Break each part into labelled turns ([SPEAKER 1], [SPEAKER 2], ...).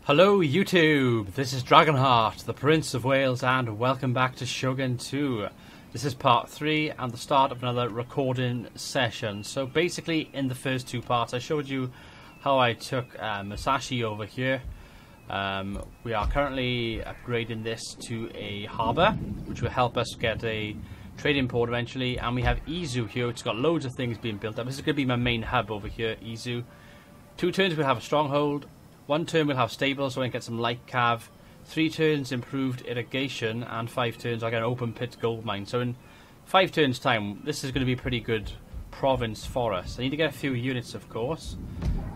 [SPEAKER 1] Hello YouTube, this is Dragonheart, the Prince of Wales, and welcome back to Shogun 2. This is part 3 and the start of another recording session. So basically in the first two parts I showed you how I took Musashi over here. We are currently upgrading this to a harbour, which will help us get a trading port eventually, and we have Izu here, which has got loads of things being built up. This is going to be my main hub over here, Izu. 2 turns we'll have a stronghold. 1 turn we'll have stable, so I can get some light cav. 3 turns improved irrigation, and 5 turns I get an open pit gold mine. So in 5 turns time, this is going to be a pretty good province for us. I need to get a few units, of course.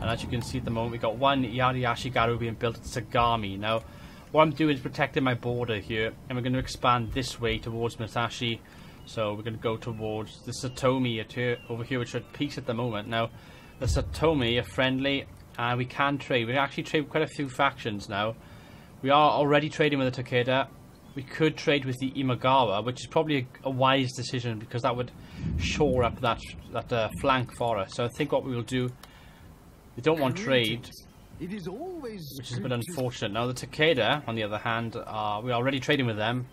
[SPEAKER 1] And as you can see at the moment, we've got 1 Yari-Ashigaru being built at Sagami. Now, what I'm doing is protecting my border here, and we're going to expand this way towards Musashi. So we're going to go towards the Satomi over here, which are at peace at the moment. Now, the Satomi are friendly. We can trade. We actually trade with quite a few factions now. We are already trading with the Takeda. We could trade with the Imagawa, which is probably a wise decision because that would shore up that flank for us. So I think what we will do, we don't want trade, which is a bit unfortunate. Now the Takeda, on the other hand, we are already trading with them.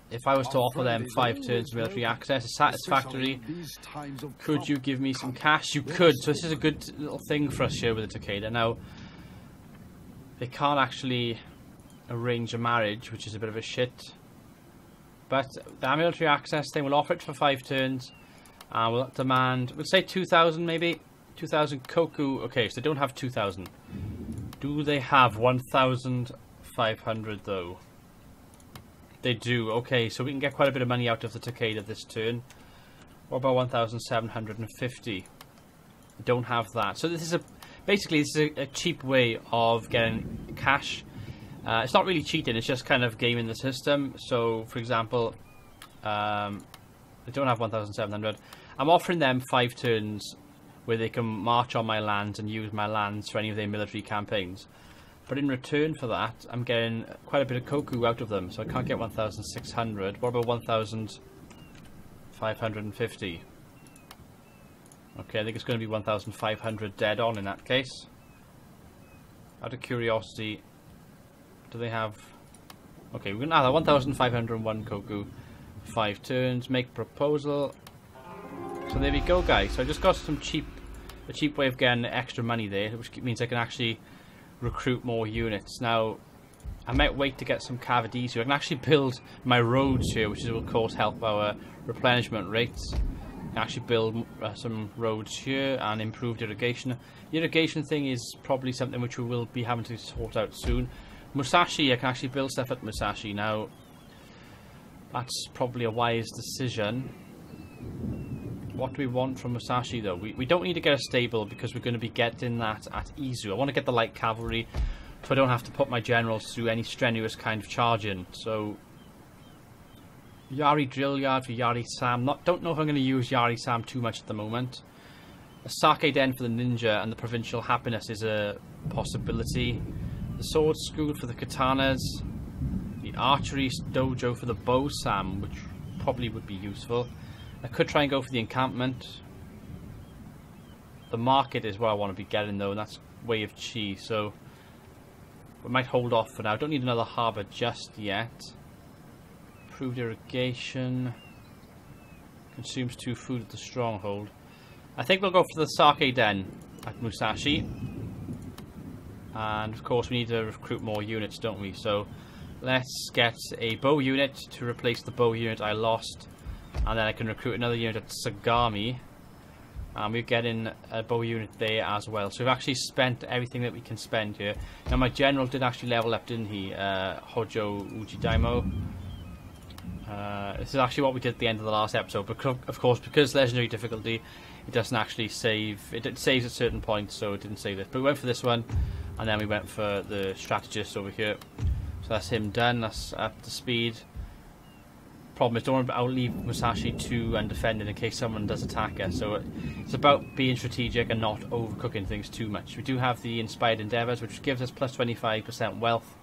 [SPEAKER 1] If I was to offer them 5 turns of military access, a satisfactory, could you give me some cash? You could, so this is a good little thing for us here with the Takeda. Now, they can't actually arrange a marriage, which is a bit of a shit. But the military access thing, we'll offer it for 5 turns. We'll demand, we'll say 2,000 maybe. 2,000 koku. Okay, so they don't have 2,000. Do they have 1,500 though? They do. Okay, so we can get quite a bit of money out of the Takeda this turn. What about 1,750? Don't have that. So this is basically a cheap way of getting cash. It's not really cheating, it's just kind of gaming the system. So for example, they don't have 1,700. I'm offering them 5 turns where they can march on my lands and use my lands for any of their military campaigns. But in return for that, I'm getting quite a bit of koku out of them, so I can't get 1,600. What about 1,550? Okay, I think it's going to be 1,500 dead on in that case. Out of curiosity, do they have... Okay, we're going to have 1,501 koku. 5 turns, make proposal. So there we go, guys. So I just got a cheap way of getting extra money there, which means I can actually recruit more units. Now, I might wait to get some cavities here. I can actually build my roads here, which will of course help our replenishment rates. I can actually build some roads here and improved irrigation. The irrigation thing is probably something which we will be having to sort out soon. Musashi, I can actually build stuff at Musashi. Now, that's probably a wise decision. What do we want from Musashi though? We don't need to get a stable because we're going to be getting that at Izu. I want to get the light cavalry so I don't have to put my generals through any strenuous kind of charging. So Yari drill yard for Yari Sam. Don't know if I'm going to use Yari Sam too much at the moment. A sake den for the ninja and the provincial happiness is a possibility. The sword school for the katanas. The archery dojo for the bow Sam, which probably would be useful. I could try and go for the encampment. The market is where I want to be getting though, and that's way of chi, so we might hold off for now. Don't need another harbour just yet. Improved irrigation. Consumes 2 food at the stronghold. I think we'll go for the sake den at Musashi. And of course we need to recruit more units, don't we? So let's get a bow unit to replace the bow unit I lost. And then I can recruit another unit at Sagami. And we're getting a bow unit there as well. So we've actually spent everything that we can spend here. Now my general did actually level up, didn't he? Hojo Ujidaimo. This is actually what we did at the end of the last episode. But of course, because legendary difficulty, it doesn't actually save. It saves at certain points, so it didn't save this. But we went for this one. And then we went for the strategist over here. So that's him done. That's up to speed. Problem is, I'll leave Musashi too undefended in case someone does attack us. So it's about being strategic and not overcooking things too much. We do have the Inspired Endeavours, which gives us plus 25% wealth.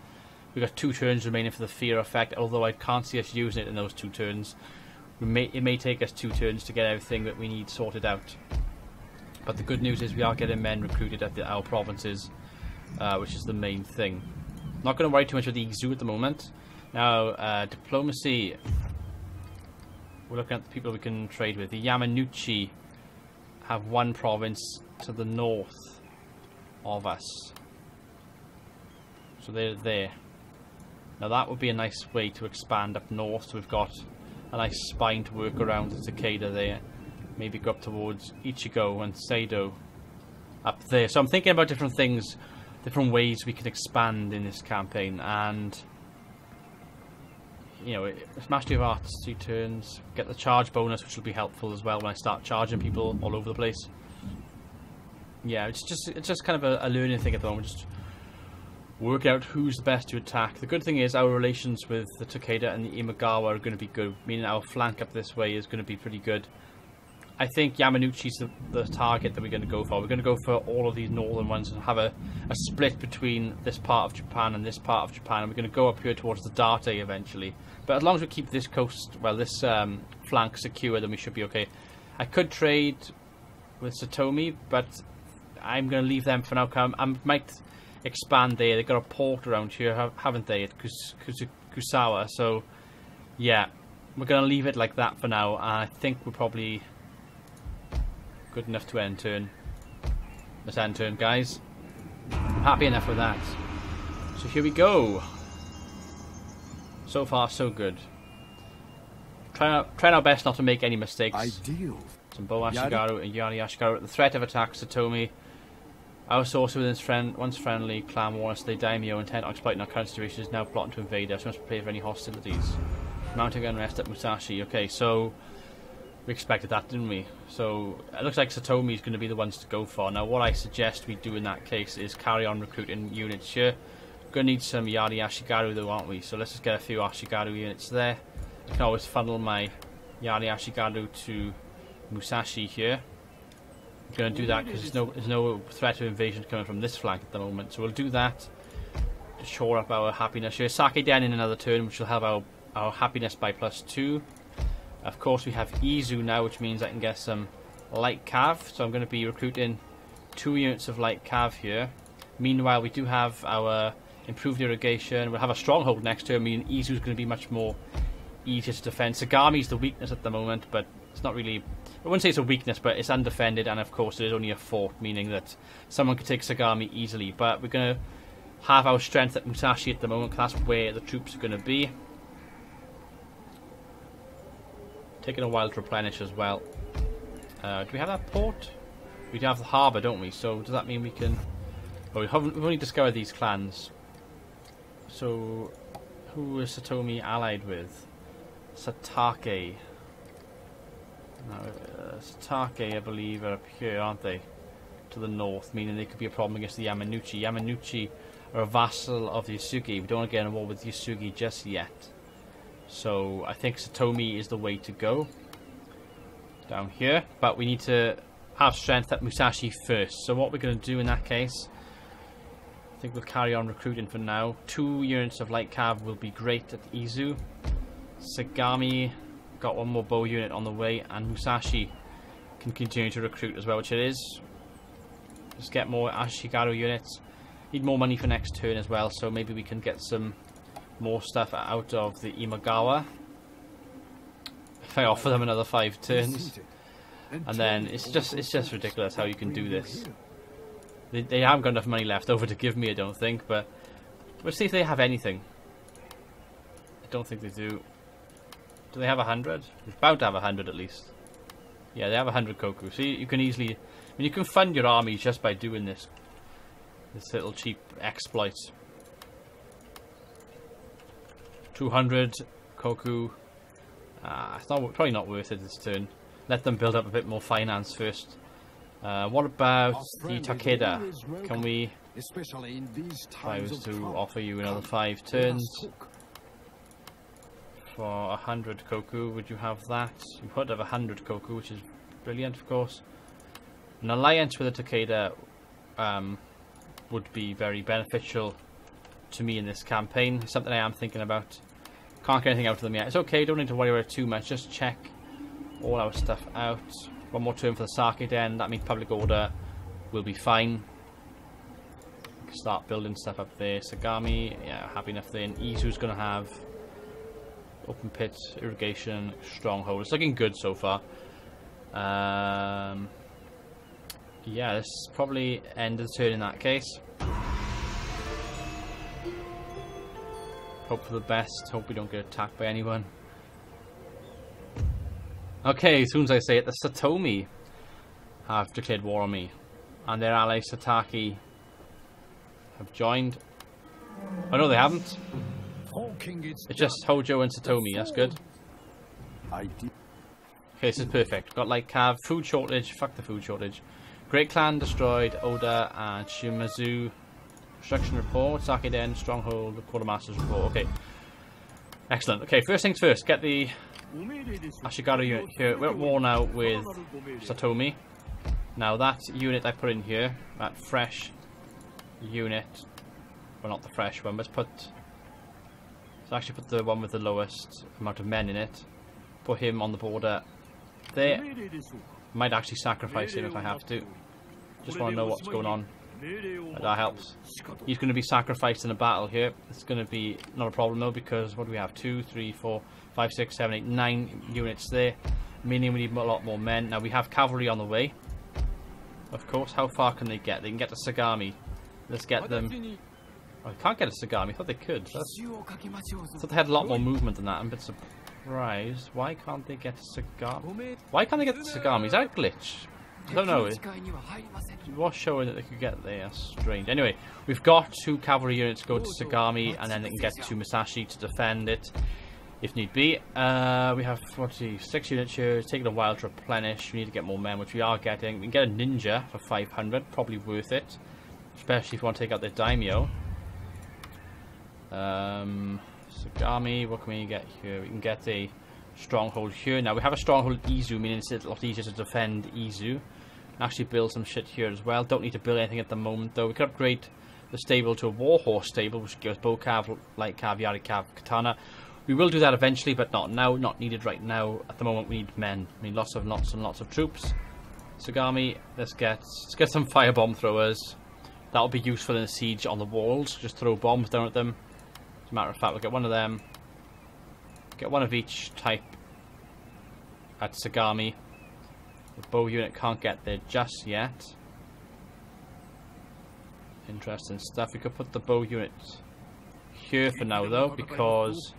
[SPEAKER 1] We've got 2 turns remaining for the fear effect, although I can't see us using it in those 2 turns. It may take us 2 turns to get everything that we need sorted out. But the good news is we are getting men recruited at our provinces. which is the main thing. Not going to worry too much with the Izu at the moment. Now, diplomacy. We're looking at the people we can trade with. The Yamanouchi have one province to the north of us. So they're there. Now that would be a nice way to expand up north. So we've got a nice spine to work around the Takeda there. Maybe go up towards Ichigo and Seido up there. So I'm thinking about different things, different ways we can expand in this campaign. And you know, Mastery of Arts, 2 turns, get the charge bonus, which will be helpful as well when I start charging people all over the place. Yeah, it's just kind of a learning thing at the moment. Just work out who's the best to attack. The good thing is our relations with the Takeda and the Imagawa are going to be good, meaning our flank up this way is going to be pretty good. I think Yamanouchi's the target that we're going to go for. We're going to go for all of these northern ones and have a split between this part of Japan and this part of Japan. And we're going to go up here towards the Date eventually. But as long as we keep this coast, well, this flank secure, then we should be okay. I could trade with Satomi, but I'm going to leave them for now. I might expand there. They've got a port around here, haven't they, at Kusawa? So, yeah, we're going to leave it like that for now. And I think we're probably good enough to end turn. Let's end turn, guys. I'm happy enough with that. So here we go. So far, so good. Trying our best not to make any mistakes.
[SPEAKER 2] Ideal.
[SPEAKER 1] Some Bo Ashigaru and Yari Ashigaru. The threat of attack, Satomi. Our source within his once friendly clan wars, the daimyo intent on exploiting our current situation is now plotting to invade us. We must prepare for any hostilities. Mounting unrest at Musashi. Okay, so we expected that, didn't we? So it looks like Satomi is going to be the ones to go for. Now, what I suggest we do in that case is carry on recruiting units here. Going to need some Yari Ashigaru though, aren't we? So let's just get a few Ashigaru units there. I can always funnel my Yari Ashigaru to Musashi here. I'm going to do that because there's no threat of invasion coming from this flank at the moment. So we'll do that to shore up our happiness here. Sakeden in another turn, which will have our happiness by +2. Of course, we have Izu now, which means I can get some light cav. So I'm going to be recruiting 2 units of light cav here. Meanwhile, we do have our improved irrigation. We'll have a stronghold next turn, meaning Izu is going to be much more easier to defend. Sagami's the weakness at the moment, but it's not really... I wouldn't say it's a weakness, but it's undefended, and of course it is only a fort, meaning that someone could take Sagami easily. But we're going to have our strength at Musashi at the moment, because that's where the troops are going to be. Taking a while to replenish as well. Do we have that port? We do have the harbour, don't we? So does that mean we can... Oh, we've only discovered these clans. So who is Satomi allied with? Satake. No, Satake, I believe, are up here, aren't they? To the north, meaning they could be a problem against the Yamanouchi. Yamanouchi are a vassal of the Yasugi. We don't want to get in war with the Yasugi just yet. So I think Satomi is the way to go. Down here. But we need to have strength at Musashi first. So what we're going to do in that case, I think we'll carry on recruiting for now. 2 units of light cav will be great at Izu. Sagami got 1 more bow unit on the way, and Musashi can continue to recruit as well, which it is. Just get more Ashigaru units. Need more money for next turn as well, so maybe we can get some more stuff out of the Imagawa. If I offer them another 5 turns, and then it's just ridiculous how you can do this. They haven't got enough money left over to give me, I don't think, but we'll see if they have anything. I don't think they do. Do they have 100? They're about to have 100 at least. Yeah, they have 100 koku. So you can easily... I mean, you can fund your armies just by doing this little cheap exploit. 200 koku. It's probably not worth it this turn. Let them build up a bit more finance first. What about the Takeda? Can we... If I was to offer you another 5 turns for 100 koku, would you have that? You would have 100 koku, which is brilliant, of course. An alliance with the Takeda would be very beneficial to me in this campaign. Something I am thinking about. Can't get anything out of them yet. It's okay, don't need to worry about it too much. Just check all our stuff out. 1 more turn for the Sake Den. That means public order will be fine. start building stuff up there. Sagami, yeah, happy enough there. And Izu's going to have open pit, irrigation, stronghold. It's looking good so far. Yeah, this is probably end of the turn in that case. Hope for the best. Hope we don't get attacked by anyone. Okay, as soon as I say it, the Satomi have declared war on me. And their ally Sataki have joined. Oh no, they haven't. It's just Hojo and Satomi, that's good. Okay, this is perfect. Got like Cav, food shortage, fuck the food shortage. Great Clan destroyed, Oda and Shimazu. Construction report, Sakiden, Stronghold, the Quartermaster's report. Okay. Excellent. Okay, first things first, get the Ashigaru unit here. We're at war now with Satomi. Now that unit I put in here, that fresh unit, well not the fresh one, let's actually put the one with the lowest amount of men in it. Put him on the border there. Might actually sacrifice him if I have to. Just want to know what's going on. That helps. He's going to be sacrificed in a battle here. It's going to be not a problem though, because what do we have? 2, 3, 4, 5, 6, 7, 8, 9 units there. Meaning we need a lot more men. Now we have cavalry on the way. Of course, how far can they get? They can get to Sagami. Let's get them. Oh, they can't get to Sagami. I thought they could. I thought they had a lot more movement than that. I'm a bit surprised. Why can't they get to Sagami? Why can't they get to Sagami? Is that a glitch? I don't know. It was showing that they could get there. Strange. Anyway, we've got 2 cavalry units go to Sagami, and then they can get to Musashi to defend it if need be. We have 6 units here. It's taking a while to replenish. We need to get more men, which we are getting. We can get a ninja for 500. Probably worth it, especially if you want to take out their daimyo. Sagami, what can we get here? We can get a stronghold here. Now we have a stronghold at Izu, meaning it's a lot easier to defend Izu. Actually build some shit here as well. Don't need to build anything at the moment though. We could upgrade the stable to a warhorse stable, which gives bow cav, light cav, yari cav, katana. We will do that eventually, but not now. Not needed right now. At the moment we need men. I mean lots and lots of troops. Sagami, let's get some firebomb throwers. That'll be useful in a siege on the walls. Just throw bombs down at them. As a matter of fact, we'll get one of them. Get one of each type at Sagami. The bow unit can't get there just yet. Interesting stuff. We could put the bow unit here for now though, because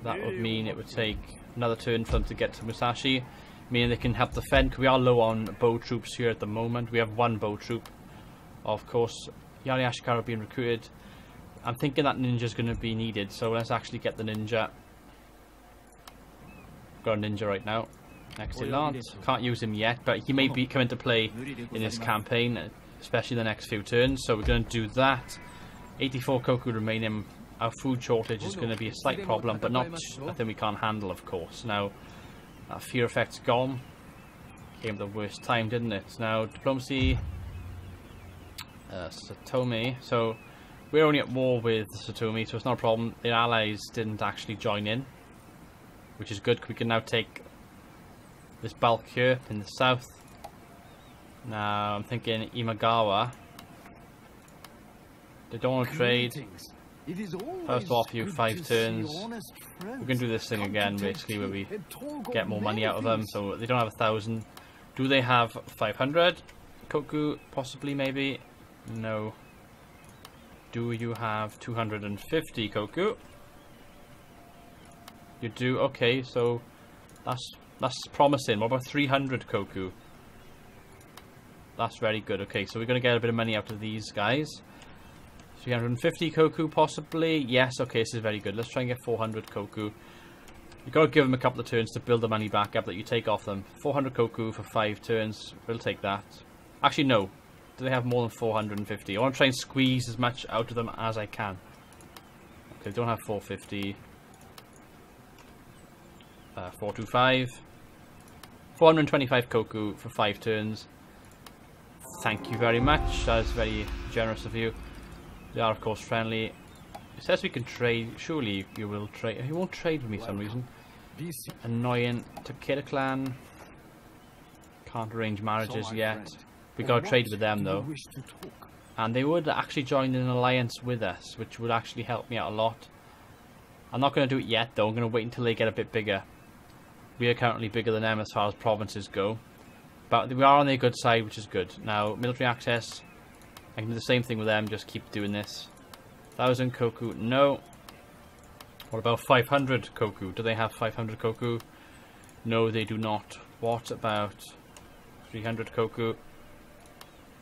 [SPEAKER 1] that would mean it would take another turn for them to get to Musashi, meaning they can help defend. We are low on bow troops here at the moment. We have 1 bow troop. Of course, Yari Ashikaru being recruited. I'm thinking that ninja is going to be needed, so let's actually get the ninja. Got a ninja right now. Excellent. Can't use him yet, but he may come into play in this campaign, especially the next few turns. So we're going to do that. 84 koku remaining. Our food shortage is going to be a slight problem, but not nothing we can't handle, of course. Now, fear effect's gone. Came at the worst time, didn't it? Now, diplomacy. Satomi. So we're only at war with Satomi, so it's not a problem. Their allies didn't actually join in, which is good. We can now take this bulk here in the south. Now I'm thinking Imagawa. They don't want to trade. First off, you 5 turns. We're going to do this thing again, basically, where we get more money out of them. So they don't have 1,000. Do they have 500 koku? Possibly, maybe. No. Do you have 250 koku? You do. Okay, so that's promising. What about 300 koku? That's very good. Okay, so we're going to get a bit of money out of these guys. 350 koku possibly. Yes, okay, this is very good. Let's try and get 400 koku. You've got to give them a couple of turns to build the money back up that you take off them. 400 koku for 5 turns. We'll take that. Actually, no. Do they have more than 450? I want to try and squeeze as much out of them as I can. Okay, don't have 450. 425. 425 koku for 5 turns. Thank you very much. That is very generous of you. They are, of course, friendly. It says we can trade. Surely you will trade. You won't trade with me for some reason. Annoying. Takeda clan. Can't arrange marriages yet. We gotta trade with them though. And they would actually join in an alliance with us, which would actually help me out a lot. I'm not going to do it yet though, I'm going to wait until they get a bit bigger. We are currently bigger than them as far as provinces go. But we are on their good side, which is good. Now, military access, I can do the same thing with them, just keep doing this. 1,000 koku, no. What about 500 koku? Do they have 500 koku? No, they do not. What about 300 koku?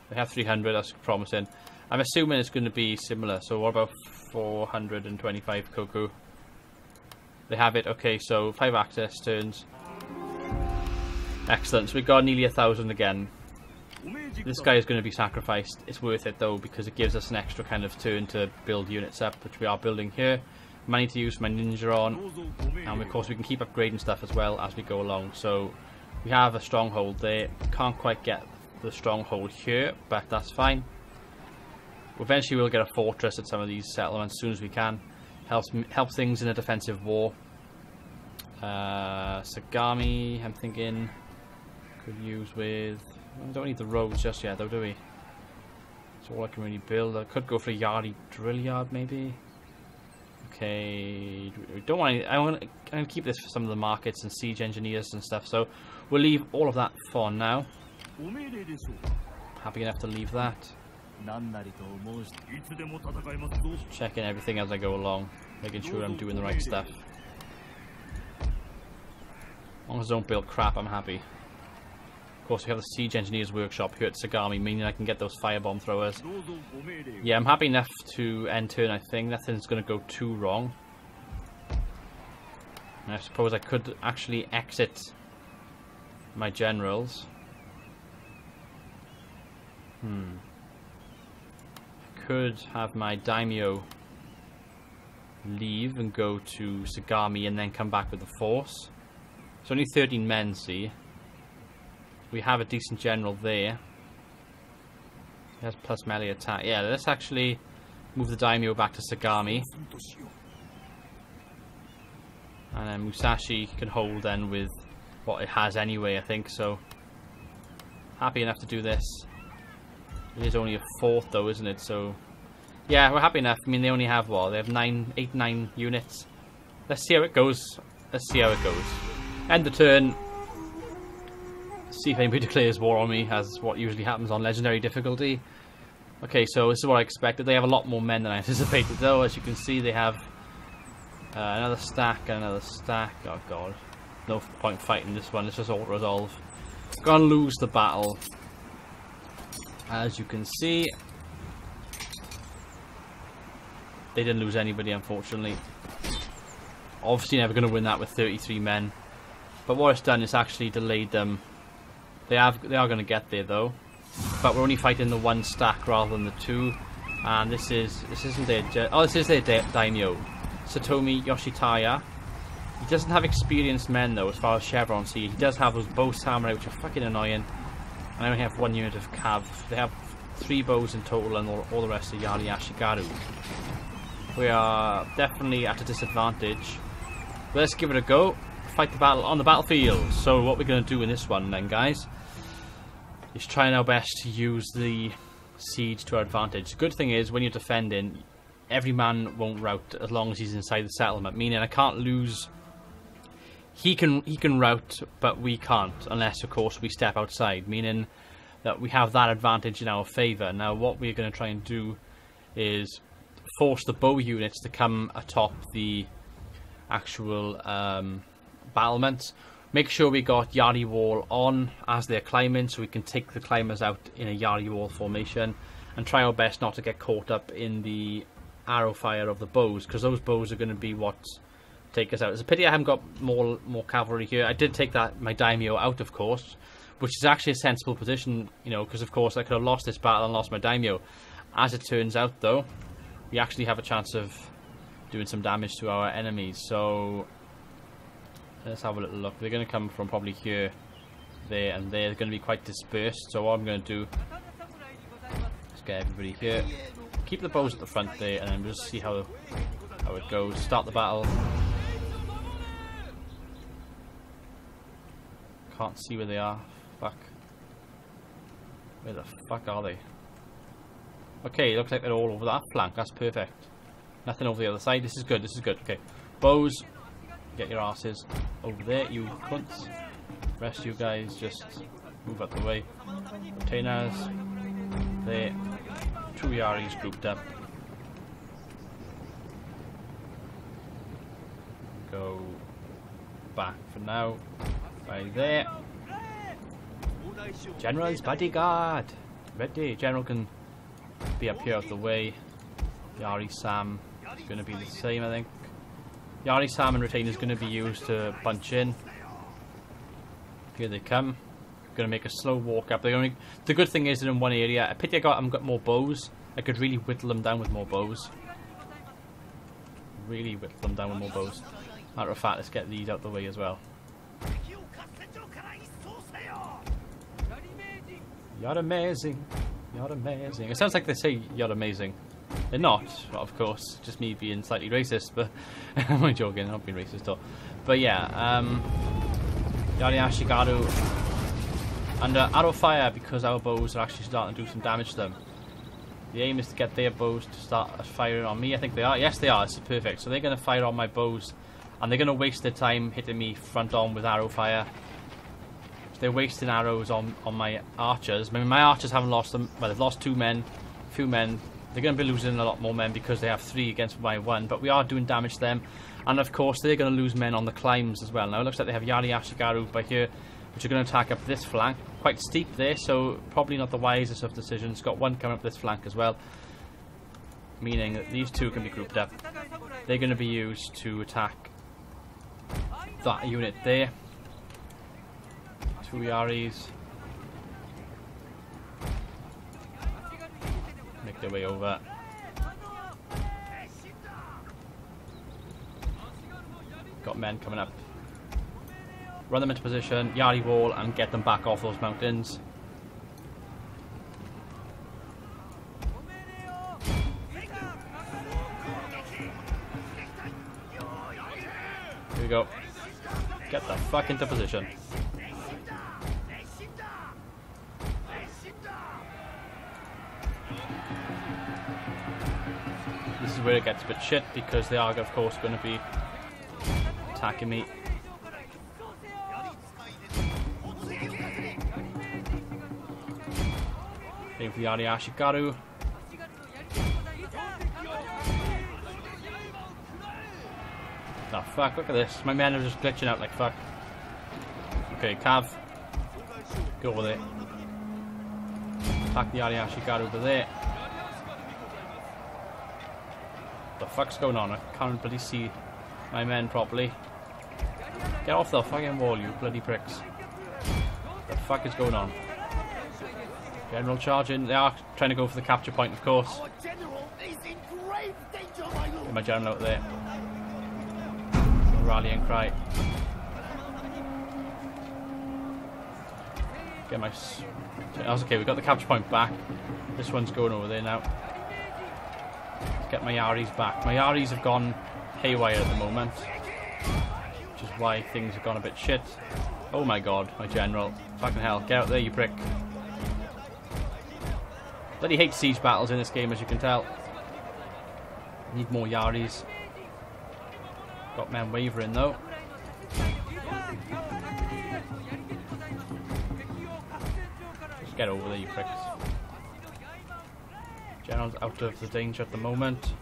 [SPEAKER 1] They have 300, that's promising. I'm assuming it's going to be similar, so what about 425 koku? They have it, okay, so 5 access turns. Excellent, so we got nearly 1,000 again. This guy is going to be sacrificed. It's worth it though, because it gives us an extra kind of turn to build units up, which we are building here. Money to use my ninja on, and of course we can keep upgrading stuff as well as we go along. So we have a stronghold there. Can't quite get the stronghold here, but that's fine. Eventually we'll get a fortress at some of these settlements as soon as we can. Helps things in a defensive war. Sagami, I'm thinking, could use with... We don't need the roads just yet though, do we? That's all I can really build. I could go for a Yardie drill yard maybe. Okay, we don't want any, I'm going to keep this for some of the markets and siege engineers and stuff, so we'll leave all of that for now. Happy enough to leave that. Just checking everything as I go along, making sure I'm doing the right stuff. As long as I don't build crap, I'm happy. Of course, we have the siege engineers workshop here at Sagami, meaning I can get those firebomb throwers. Yeah, I'm happy enough to end turn, I think. Nothing's going to go too wrong. And I suppose I could actually exit my generals. I could have my daimyo leave and go to Sagami and then come back with the force. It's only 13 men, see. We have a decent general there. He has plus melee attack. Yeah, let's actually move the daimyo back to Sagami. And then Musashi can hold then with what it has anyway, I think. So, happy enough to do this. It is only a 4th though, isn't it? So, yeah, we're happy enough. I mean, they only have what? They have 8, 9 units. Let's see how it goes. Let's see how it goes. End the turn. See if anybody declares war on me, as what usually happens on legendary difficulty. Okay, so this is what I expected. They have a lot more men than I anticipated, though. As you can see, they have another stack and another stack. Oh god, no point fighting this one. Let's just auto-resolve. Gonna lose the battle. As you can see, they didn't lose anybody, unfortunately. Obviously, never going to win that with 33 men. But what it's done is actually delayed them. They are going to get there though, but we're only fighting the 1 stack rather than the 2. And this isn't their this is their daimyo, Satomi Yoshitaya. He doesn't have experienced men though, as far as Chevron see. He does have those bow samurai, which are fucking annoying. And I only have 1 unit of cav. They have 3 bows in total, and all the rest are Yari Ashigaru. We are definitely at a disadvantage. But let's give it a go. Fight the battle on the battlefield. So what we're going to do in this one then, guys, is trying our best to use the siege to our advantage. The good thing is, when you're defending, every man won't rout as long as he's inside the settlement, meaning I can't lose. He can rout, but we can't, unless of course we step outside, meaning that we have that advantage in our favour. Now what we're going to try and do is force the bow units to come atop the actual battlements. Make sure we got Yari wall on as they're climbing, so we can take the climbers out in a Yari wall formation, and try our best not to get caught up in the arrow fire of the bows, because those bows are going to be what take us out. It's a pity I haven't got more cavalry here. I did take my daimyo out, of course, which is actually a sensible position, you know, because of course I could have lost this battle and lost my daimyo. As it turns out though, we actually have a chance of doing some damage to our enemies. So let's have a little look. They're going to come from probably here, there and there. They're going to be quite dispersed, so what I'm going to do is get everybody here, keep the bows at the front there, and then we'll just see how it goes. Start the battle. Can't see where they are. Fuck. Where the fuck are they? Okay, looks like they're all over that flank. That's perfect. Nothing over the other side. This is good. This is good. Okay. Bows. Get your asses over there, you cunts. Rest of you guys just move out the way. Retainers. There. 2 Yaris grouped up. Go back for now. Right there. General's bodyguard. Ready. General can be up here out the way. Yari Sam is going to be the same, I think. Yari Sam and Retainer is going to be used to bunch in. Here they come. Going to make a slow walk up. The good thing is they're in one area. I pity I haven't got more bows. I could really whittle them down with more bows. Really whittle them down with more bows. Matter of fact, let's get these out the way as well. You're amazing. You're amazing. It sounds like they say you're amazing. They're not, of course. Just me being slightly racist, but I'm only joking. I'm not being racist at all. But yeah, Yari Ashigaru under arrow fire because our bows are actually starting to do some damage to them. The aim is to get their bows to start firing on me. I think they are. Yes, they are. This is perfect. So they're going to fire on my bows, and they're going to waste their time hitting me front on with arrow fire. They're wasting arrows on my archers. I mean, my archers haven't lost them. Well, they've lost 2 men, a few men. They're going to be losing a lot more men because they have 3 against my 1. But we are doing damage to them. And of course, they're going to lose men on the climbs as well. Now, it looks like they have Yari Ashigaru by here, which are going to attack up this flank. Quite steep there, so probably not the wisest of decisions. Got 1 coming up this flank as well. Meaning that these 2 can be grouped up. They're going to be used to attack that unit there. 2 Yaris. Make their way over. Got men coming up. Run them into position, Yari wall, and get them back off those mountains. Here we go. Get the fuck into position. This is where it gets a bit shit because they are, of course, going to be attacking me. Aim for the Yari Ashigaru. Oh fuck, look at this. My men are just glitching out like fuck. Okay, Cav. Go over there. Attack the Yari Ashigaru over there. What the fuck's going on? I can't bloody see my men properly. Get off the fucking wall, you bloody pricks. What the fuck is going on? General charging. They are trying to go for the capture point, of course. Get my general out there. Rallying cry. Get my... That's okay, we got the capture point back. This one's going over there now. Let's get my Yaris back. My Yaris have gone haywire at the moment, which is why things have gone a bit shit. Oh my god, my general. Fucking hell, get out there, you prick. Bloody hate siege battles in this game, as you can tell. Need more Yaris. Got men wavering though. Just get over there, you pricks. General's out of the danger at the moment.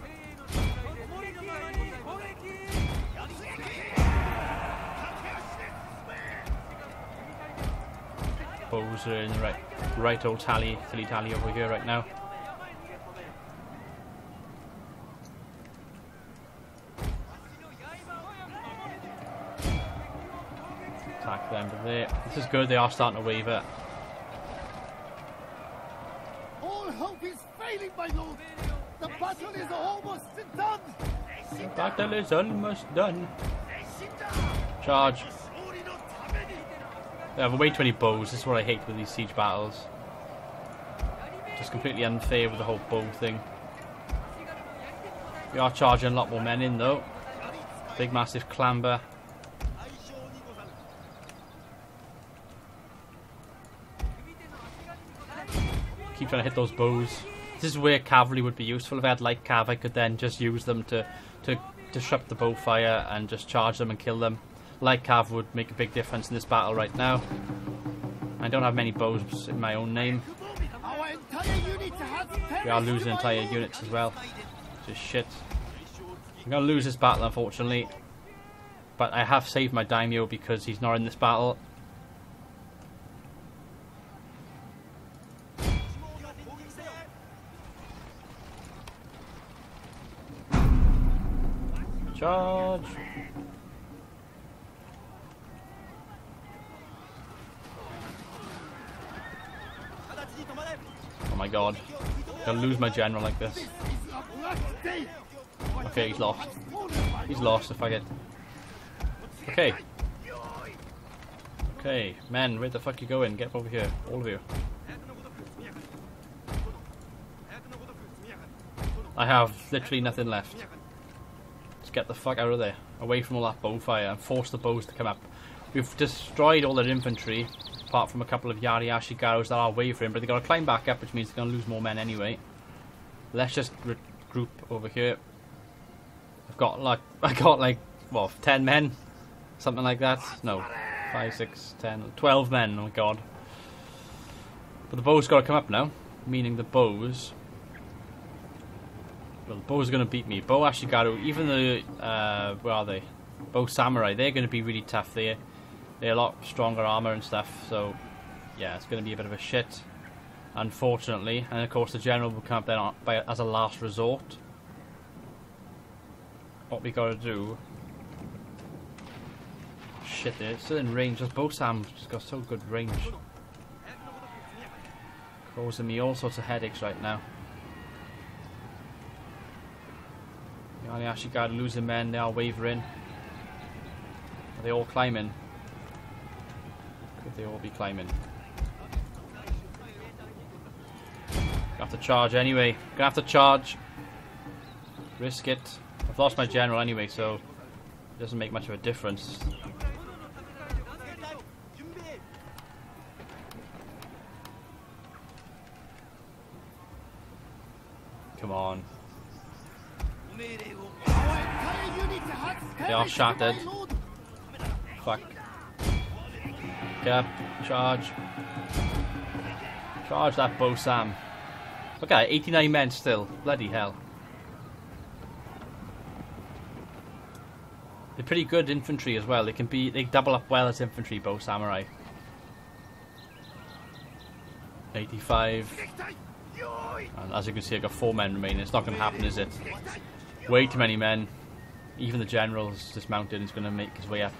[SPEAKER 1] Bows are in the right old tally over here right now. Attack them to there. This is good, they are starting to waver.
[SPEAKER 2] All hope is failing, my lord. The battle is almost done.
[SPEAKER 1] The battle is almost done. Charge. They have way too many bows. This is what I hate with these siege battles. Just completely unfair with the whole bow thing. We are charging a lot more men in though. Big massive clamber. Keep trying to hit those bows. This is where cavalry would be useful. If I had light cav, I could then just use them to disrupt the bow fire and just charge them and kill them. Light cav would make a big difference in this battle right now. I don't have many bows in my own name.
[SPEAKER 2] Our entire unit has
[SPEAKER 1] We are losing entire units as well. Just shit. I'm going to lose this battle, unfortunately. But I have saved my daimyo because he's not in this battle. Charge! Oh my god. I'm gonna lose my general like this. Okay, he's lost. He's lost if I get... Okay. Okay, men, where the fuck you going? Get over here, all of you. I have literally nothing left. Let's get the fuck out of there. Away from all that bow fire and force the bows to come up. We've destroyed all their infantry, apart from a couple of Yari Ashigaros that are wavering, but they've got to climb back up, which means they're going to lose more men anyway. Let's just regroup over here. I got like, what, 10 men? Something like that? No. 5, 6, 10, 12 men, oh my god. But the bows got to come up now, meaning the bows... Well, the bows are going to beat me. Bow Ashigaru, even the, where are they? Bow Samurai, they're going to be really tough. They're a lot stronger armor and stuff, so yeah, it's going to be a bit of a shit, unfortunately. And of course the general will come up then as a last resort. What we got to do... Shit, they're still in range. Those Bow Sam's just got so good range. Causing me all sorts of headaches right now. The Ashigaru losing men, they are wavering. Are they all climbing? Could they all be climbing? Gonna have to charge anyway. Gonna have to charge. Risk it. I've lost my general anyway, so it doesn't make much of a difference. Come on. They are shattered. Fuck. Get up. Charge. Charge that Bow Sam. Look at that, 89 men still. Bloody hell. They're pretty good infantry as well. They double up well as infantry, Bow Samurai. 85. And as you can see, I've got 4 men remaining. It's not going to happen, is it? Way too many men. Even the general's dismounted and is going to make his way up.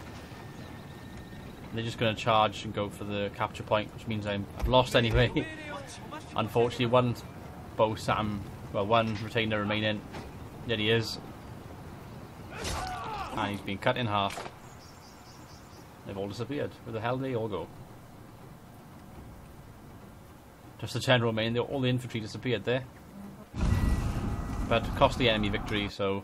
[SPEAKER 1] And they're just going to charge and go for the capture point, which means I've lost anyway. Unfortunately, one Bow Sam, well, one retainer remaining. There he is. And he's been cut in half. They've all disappeared. Where the hell did they all go? Just the general remaining. All the infantry disappeared there. But cost the enemy victory, so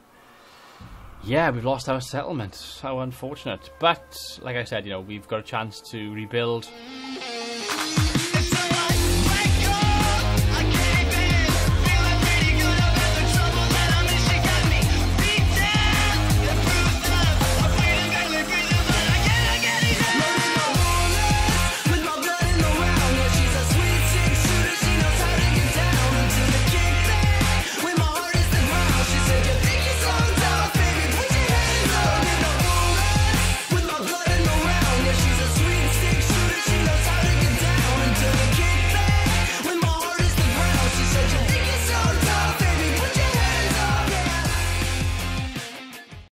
[SPEAKER 1] yeah, we've lost our settlement. How unfortunate. But like I said, you know, we've got a chance to rebuild